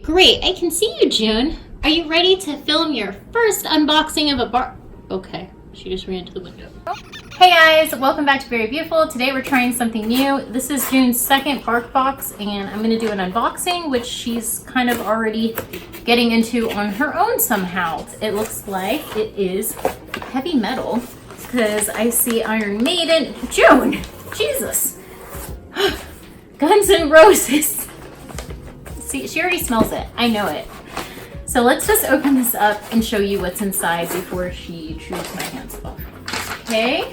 Great, I can see you, June. Are you ready to film your first unboxing of a Okay, she just ran to the window. Hey guys, welcome back to Very Beautiful. Today we're trying something new. This is June's second BarkBox, and I'm gonna do an unboxing, which she's kind of already getting into on her own somehow. It looks like it is heavy metal, because I see Iron Maiden. June, Jesus. Guns N' Roses. See, she already smells it. I know it. So let's just open this up and show you what's inside before she chews my hands off. Okay.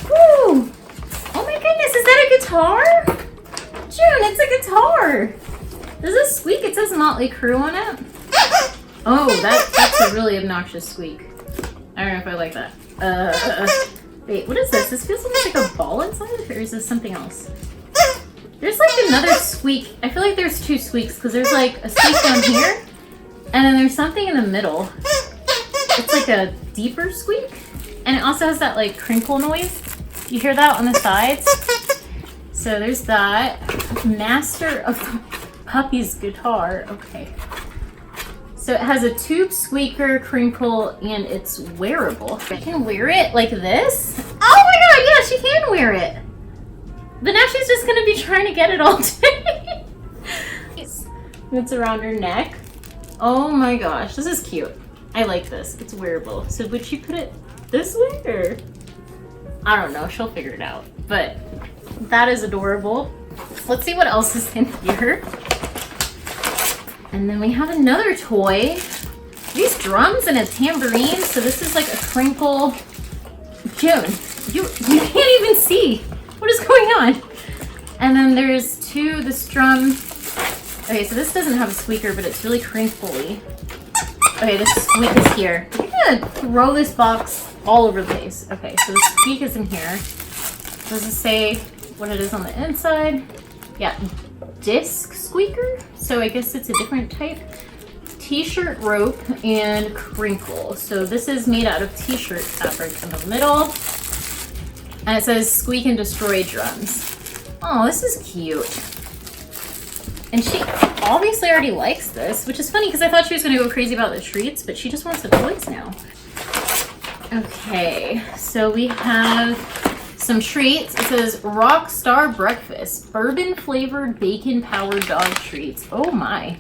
Woo! Oh my goodness, is that a guitar? June, it's a guitar. Does it squeak? It says Motley Crue on it. Oh, that's a really obnoxious squeak. I don't know if I like that. Wait, what is this? This feels almost like a ball inside, or is this something else? There's like another squeak. I feel like there's two squeaks because there's like a squeak down here and then there's something in the middle. It's like a deeper squeak, and it also has that like crinkle noise. You hear that on the sides? So there's that. Master of Puppy's guitar. Okay. So it has a tube, squeaker, crinkle, and it's wearable. I can wear it like this. Oh my god, yeah, she can wear it. But now she's just gonna be trying to get it all day. It's around her neck. Oh my gosh, this is cute. I like this. It's wearable. So would she put it this way or? I don't know, she'll figure it out. But that is adorable. Let's see what else is in here. And then we have another toy. These drums and a tambourine. So this is like a crinkle. June, you can't even see. What is going on? And then there's this drum. Okay, so this doesn't have a squeaker, but it's really crinkly. Okay, this squeak is here. I'm gonna throw this box all over the place. Okay, so the squeak is in here. Does it say what it is on the inside? Yeah, disc squeaker. So I guess it's a different type. T-shirt rope and crinkle. So this is made out of t-shirt fabric in the middle. And it says squeak and destroy drums. Oh, this is cute. And she obviously already likes this, which is funny because I thought she was gonna go crazy about the treats, but she just wants the toys now. Okay, so we have some treats. It says Rockstar Breakfast, bourbon flavored bacon powered dog treats. Oh my.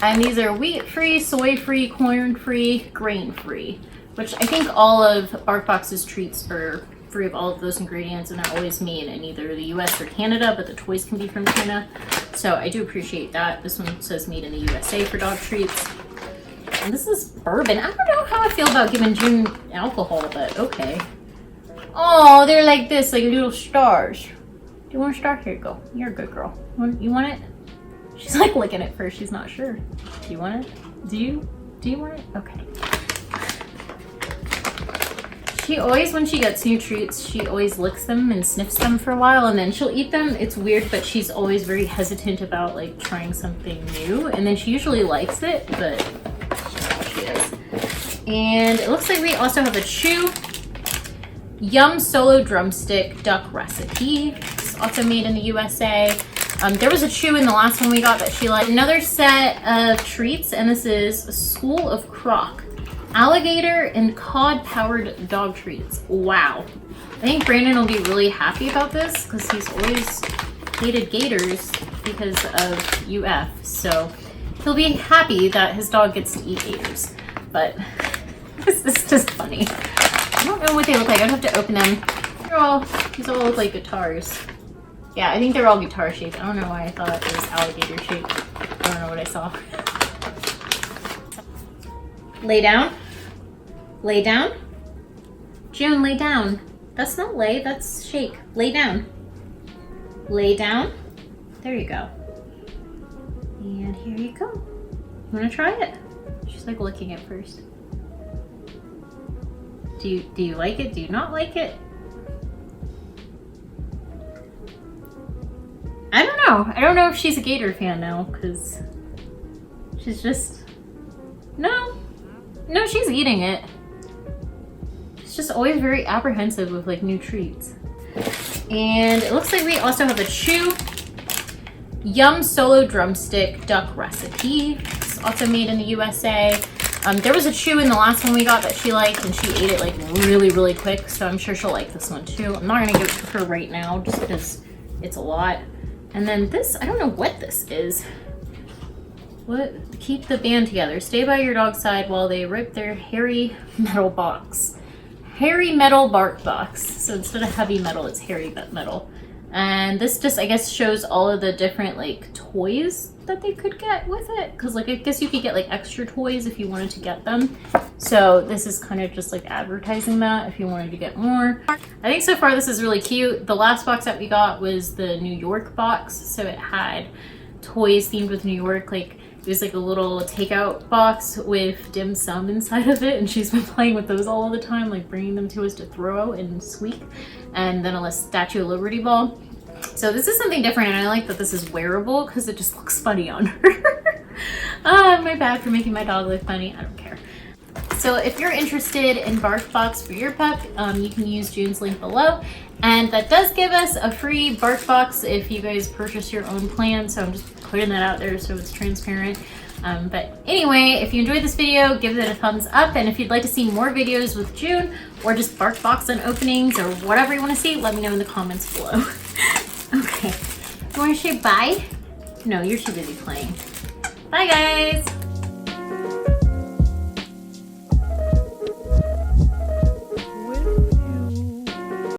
And these are wheat-free, soy-free, corn-free, grain-free, which I think all of BarkBox's treats are free of all of those ingredients, and they're always made in either the US or Canada, but the toys can be from China. So I do appreciate that. This one says made in the USA for dog treats. And this is bourbon. I don't know how I feel about giving June alcohol, but okay. Oh, they're like this, like little stars. Do you want a star? Here you go. You're a good girl. You want it? She's like licking it first. She's not sure. Do you want it? Do you want it? Okay. She always, when she gets new treats, she always licks them and sniffs them for a while, and then she'll eat them. It's weird, but she's always very hesitant about like trying something new, and then she usually likes it, but she is. And it looks like we also have a chew. Yum Solo Drumstick Duck Recipe. It's also made in the USA. There was a chew in the last one we got that she liked. Another set of treats, and this is School of Croc. Alligator and cod powered dog treats. Wow. I think Brandon will be really happy about this because he's always hated gators because of UF. So he'll be happy that his dog gets to eat gators. But this is just funny. I don't know what they look like. I'd have to open them. These all look like guitars. Yeah, I think they're all guitar shaped. I don't know why I thought it was alligator shaped. I don't know what I saw. Lay down. Lay down. June, lay down. That's not lay, that's shake. Lay down. Lay down. There you go. And here you go. You wanna try it? She's like licking it first. Do you like it? Do you not like it? I don't know. I don't know if she's a gator fan now, because she's just... No, she's eating it. She's just always very apprehensive with like new treats. And it looks like we also have a chew. Yum Solo Drumstick Duck Recipe. It's also made in the USA. There was a chew in the last one we got that she liked, and she ate it like really, really quick, so I'm sure she'll like this one too. I'm not gonna give it to her right now just because it's a lot. And then this, I don't know what this is. What? Keep the band together. Stay by your dog's side while they rip their hairy metal box. Hairy metal BarkBox. So instead of heavy metal, it's hairy metal. And this just, I guess, shows all of the different like toys that they could get with it, because like I guess you could get like extra toys if you wanted to get them. So this is kind of just like advertising that if you wanted to get more. I think so far this is really cute. The last box that we got was the New York box, so it had toys themed with New York. Like it was like a little takeout box with dim sum inside of it, and she's been playing with those all the time, like bringing them to us to throw and squeak, and then a Statue of Liberty ball. So this is something different, and I like that this is wearable because it just looks funny on her. My bad for making my dog look funny. I don't care. So if you're interested in BarkBox for your pup, you can use June's link below. And that does give us a free BarkBox if you guys purchase your own plan. So I'm just putting that out there so it's transparent. But anyway, if you enjoyed this video, give it a thumbs up. And if you'd like to see more videos with June or just BarkBox openings or whatever you want to see, let me know in the comments below. Okay. You want to say bye? No, you're too busy playing. Bye, guys.